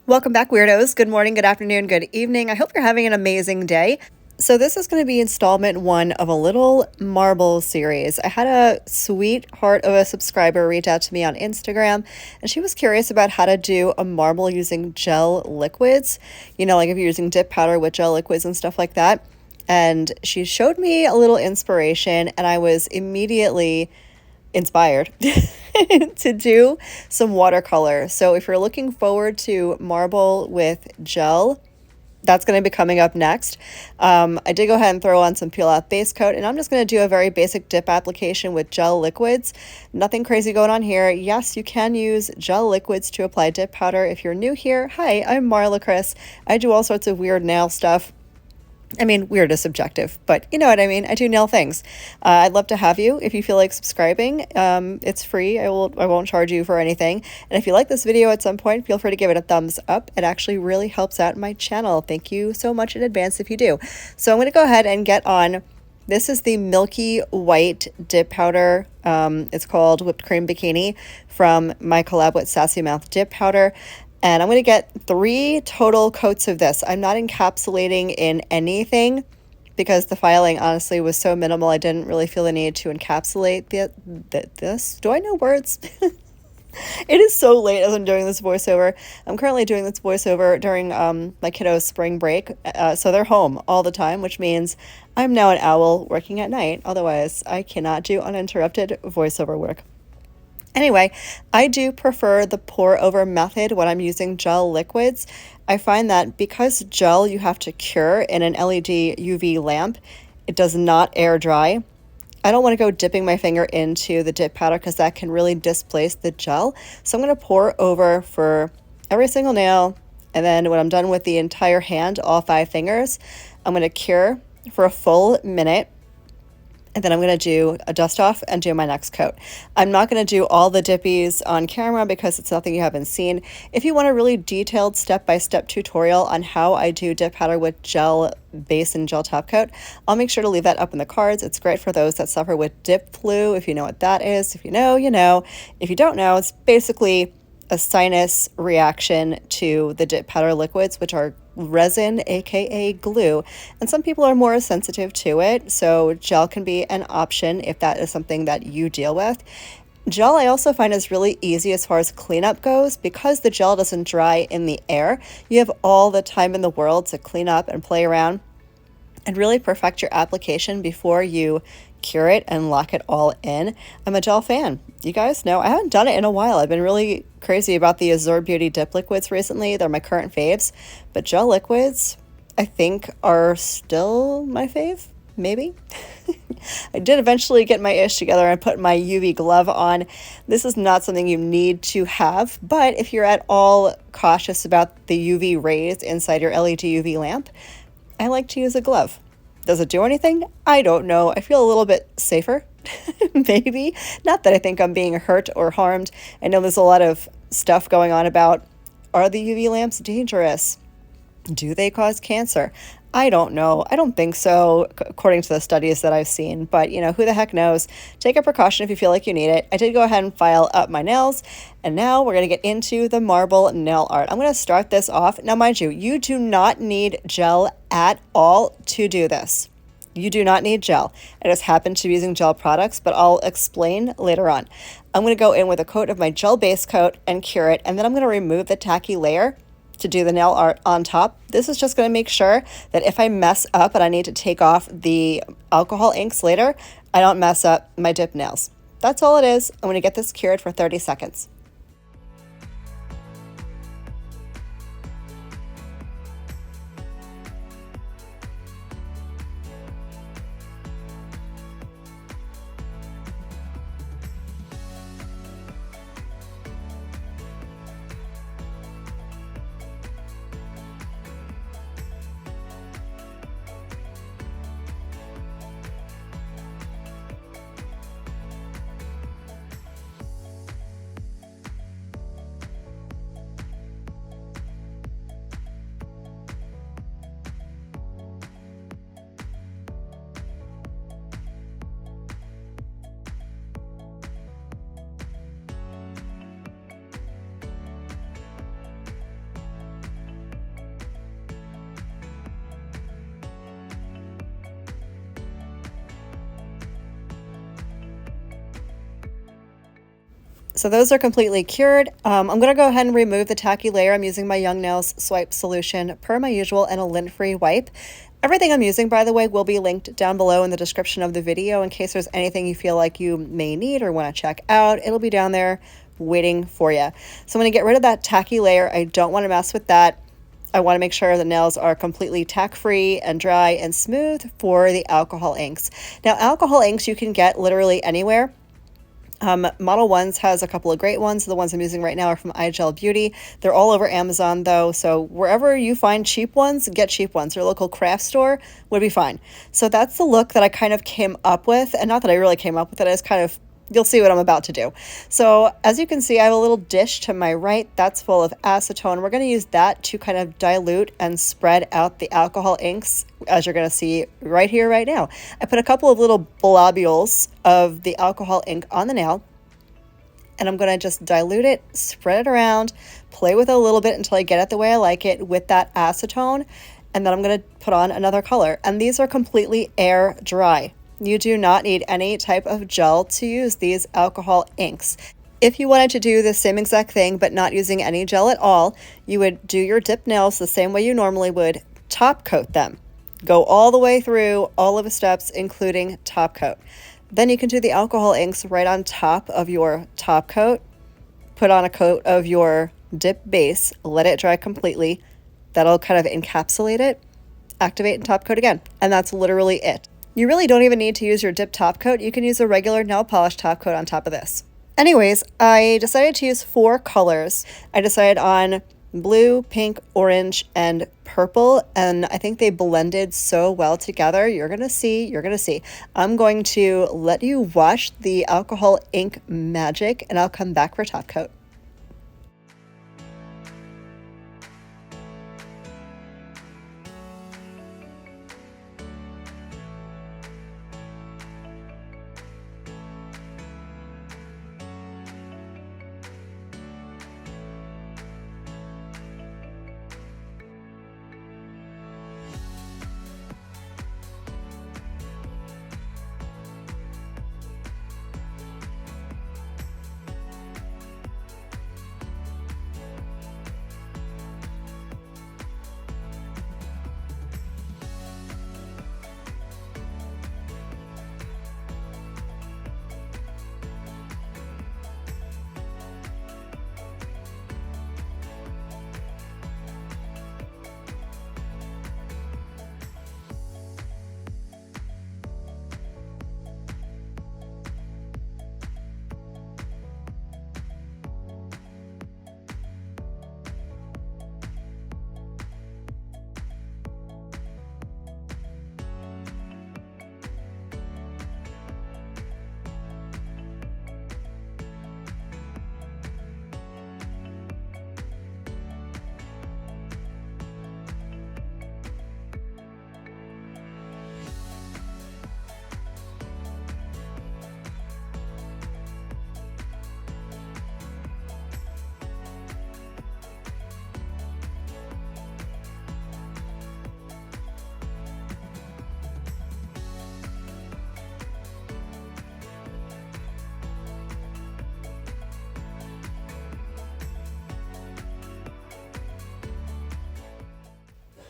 Welcome back, weirdos. Good morning, good afternoon, good evening. I hope you're having an amazing day. So this is going to be installment 1 of a little marble series. I had a sweetheart of a subscriber reach out to me on Instagram, and she was curious about how to do a marble using gel liquids. You know, like if you're using dip powder with gel liquids and stuff like that. And she showed me a little inspiration, and I was immediately inspired to do some watercolor. So if you're looking forward to marble with gel, that's going to be coming up next. I did go ahead and throw on some peel off base coat, and I'm just going to do a very basic dip application with gel liquids. Nothing crazy going on here. Yes, you can use gel liquids to apply dip powder. If you're new here, hi, I'm Marla Kris. I do all sorts of weird nail stuff. I mean, weird is subjective, but you know what I mean. I do nail things. I'd love to have you if you feel like subscribing. It's free. I won't charge you for anything. And if you like this video at some point, feel free to give it a thumbs up. It actually really helps out my channel. Thank you so much in advance if you do. So I'm going to go ahead and get on. This is the milky white dip powder. It's called Whipped Cream Bikini from my collab with Sassy Mouth Dip Powder. And I'm going to get 3 total coats of this. I'm not encapsulating in anything because the filing honestly was so minimal. I didn't really feel the need to encapsulate this. Do I know words? It is so late as I'm doing this voiceover. I'm currently doing this voiceover during my kiddos' spring break. So they're home all the time, which means I'm now an owl working at night. Otherwise, I cannot do uninterrupted voiceover work. Anyway, I do prefer the pour over method when I'm using gel liquids. I find that because gel you have to cure in an LED UV lamp, it does not air dry. I don't want to go dipping my finger into the dip powder because that can really displace the gel. So I'm going to pour over for every single nail. And then when I'm done with the entire hand, all 5 fingers, I'm going to cure for a full minute. And then I'm going to do a dust off and do my next coat. I'm not going to do all the dippies on camera because it's nothing you haven't seen. If you want a really detailed step-by-step tutorial on how I do dip powder with gel base and gel top coat, I'll make sure to leave that up in the cards. It's great for those that suffer with dip flu, if you know what that is. If you know, you know. If you don't know, it's basically a sinus reaction to the dip powder liquids, which are resin, aka glue, and some people are more sensitive to it, so gel can be an option if that is something that you deal with. Gel I also find is really easy as far as cleanup goes because the gel doesn't dry in the air. You have all the time in the world to clean up and play around and really perfect your application before you cure it and lock it all in. I'm a gel fan. You guys know I haven't done it in a while. I've been really crazy about the Azure Beauty dip liquids recently. They're my current faves, but gel liquids I think are still my fave, maybe. I did eventually get my ish together and put my UV glove on. This is not something you need to have, but if you're at all cautious about the UV rays inside your LED UV lamp, I like to use a glove. Does it do anything? I don't know. I feel a little bit safer, maybe. Not that I think I'm being hurt or harmed. I know there's a lot of stuff going on about, are the UV lamps dangerous? Do they cause cancer? I don't know. I don't think so, according to the studies that I've seen. But, you know, who the heck knows? Take a precaution if you feel like you need it. I did go ahead and file up my nails. And now we're going to get into the marble nail art. I'm going to start this off. Now, mind you, you do not need gel at all to do this. You do not need gel. I just happen to be using gel products, but I'll explain later on. I'm going to go in with a coat of my gel base coat and cure it. And then I'm going to remove the tacky layer to do the nail art on top. This is just going to make sure that if I mess up and I need to take off the alcohol inks later, I don't mess up my dip nails. That's all it is. I'm going to get this cured for 30 seconds. So those are completely cured. I'm going to go ahead and remove the tacky layer. I'm using my Young Nails Swipe Solution per my usual and a lint-free wipe. Everything I'm using, by the way, will be linked down below in the description of the video in case there's anything you feel like you may need or want to check out. It'll be down there waiting for you. So I'm going to get rid of that tacky layer. I don't want to mess with that. I want to make sure the nails are completely tack-free and dry and smooth for the alcohol inks. Now, alcohol inks you can get literally anywhere. Modelones has a couple of great ones. The ones I'm using right now are from IGel Beauty. They're all over Amazon though, so wherever you find cheap ones, get cheap ones. Your local craft store would be fine. So that's the look that I kind of came up with, and not that I really came up with it, I just kind of, you'll see what I'm about to do. So as you can see, I have a little dish to my right that's full of acetone. We're going to use that to kind of dilute and spread out the alcohol inks, as you're going to see right here, right now. I put a couple of little blobules of the alcohol ink on the nail, and I'm going to just dilute it, spread it around, play with it a little bit until I get it the way I like it with that acetone, and then I'm going to put on another color. And these are completely air dry. You do not need any type of gel to use these alcohol inks. If you wanted to do the same exact thing but not using any gel at all, you would do your dip nails the same way you normally would, top coat them. Go all the way through all of the steps, including top coat. Then you can do the alcohol inks right on top of your top coat, put on a coat of your dip base, let it dry completely. That'll kind of encapsulate it, activate and top coat again. And that's literally it. You really don't even need to use your dip top coat. You can use a regular nail polish top coat on top of this. Anyways, I decided to use 4 colors. I decided on blue, pink, orange, and purple, and I think they blended so well together. You're gonna see. I'm going to let you watch the alcohol ink magic, and I'll come back for top coat.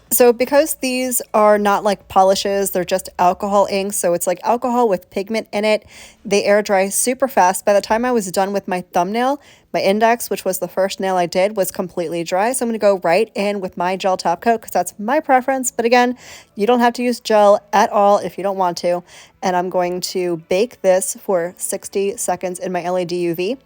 So because these are not like polishes, they're just alcohol inks, so it's like alcohol with pigment in it, they air dry super fast. By the time I was done with my thumbnail, my index, which was the first nail I did, was completely dry. So I'm going to go right in with my gel top coat because that's my preference. But again, you don't have to use gel at all if you don't want to. And I'm going to bake this for 60 seconds in my LED UV.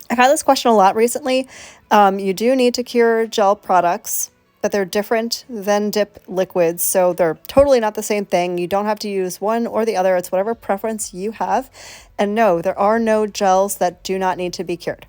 I've had this question a lot recently. You do need to cure gel products, but they're different than dip liquids, so they're totally not the same thing. You don't have to use one or the other. It's whatever preference you have. And no, there are no gels that do not need to be cured.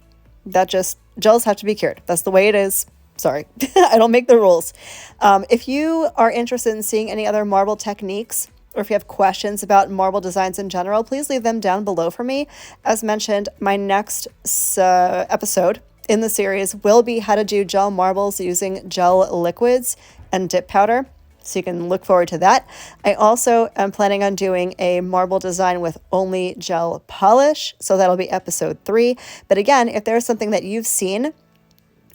Gels have to be cured. That's the way it is. Sorry, I don't make the rules. If you are interested in seeing any other marble techniques, or if you have questions about marble designs in general, please leave them down below for me. As mentioned, my next episode in the series will be how to do gel marbles using gel liquids and dip powder. so you can look forward to that. I also am planning on doing a marble design with only gel polish, so that'll be episode 3. But again, if there's something that you've seen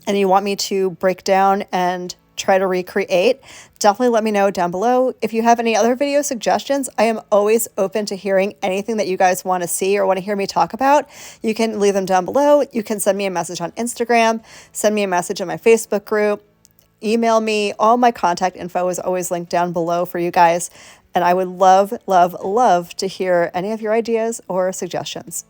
and you want me to break down and try to recreate, definitely let me know down below. If you have any other video suggestions, I am always open to hearing anything that you guys want to see or want to hear me talk about. You can leave them down below. You can send me a message on Instagram, send me a message on my Facebook group, email me. All my contact info is always linked down below for you guys. And I would love, love, love to hear any of your ideas or suggestions.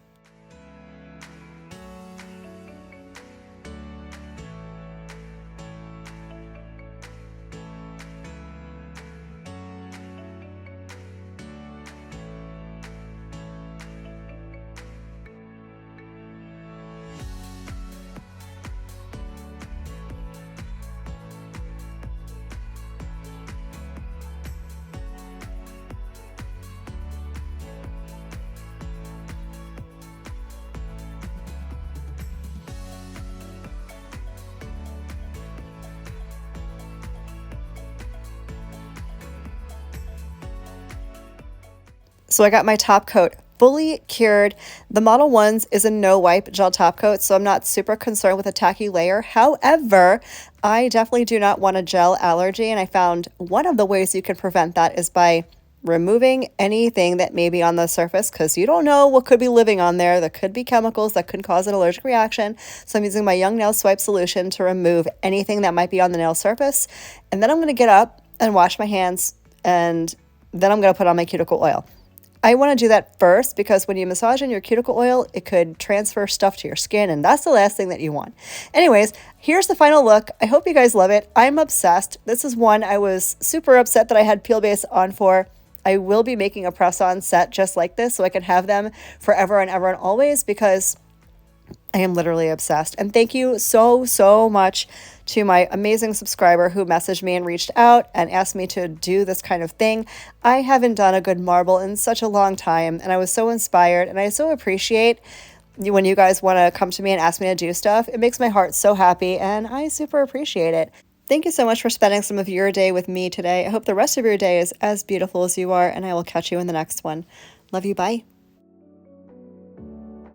So I got my top coat fully cured. The Model 1s is a no wipe gel top coat, so I'm not super concerned with a tacky layer. However, I definitely do not want a gel allergy, and I found one of the ways you can prevent that is by removing anything that may be on the surface, because you don't know what could be living on there. There could be chemicals that could cause an allergic reaction. So I'm using my Young Nail Swipe solution to remove anything that might be on the nail surface. And then I'm going to get up and wash my hands, and then I'm going to put on my cuticle oil. I want to do that first because when you massage in your cuticle oil, it could transfer stuff to your skin, and that's the last thing that you want. Anyways, here's the final look. I hope you guys love it. I'm obsessed. This is one I was super upset that I had peel base on for. I will be making a press-on set just like this so I can have them forever and ever and always, because I am literally obsessed. And thank you so, so much to my amazing subscriber who messaged me and reached out and asked me to do this kind of thing. I haven't done a good marble in such a long time, and I was so inspired, and I so appreciate when you guys want to come to me and ask me to do stuff. It makes my heart so happy, and I super appreciate it. Thank you so much for spending some of your day with me today. I hope the rest of your day is as beautiful as you are, and I will catch you in the next one. Love you. Bye.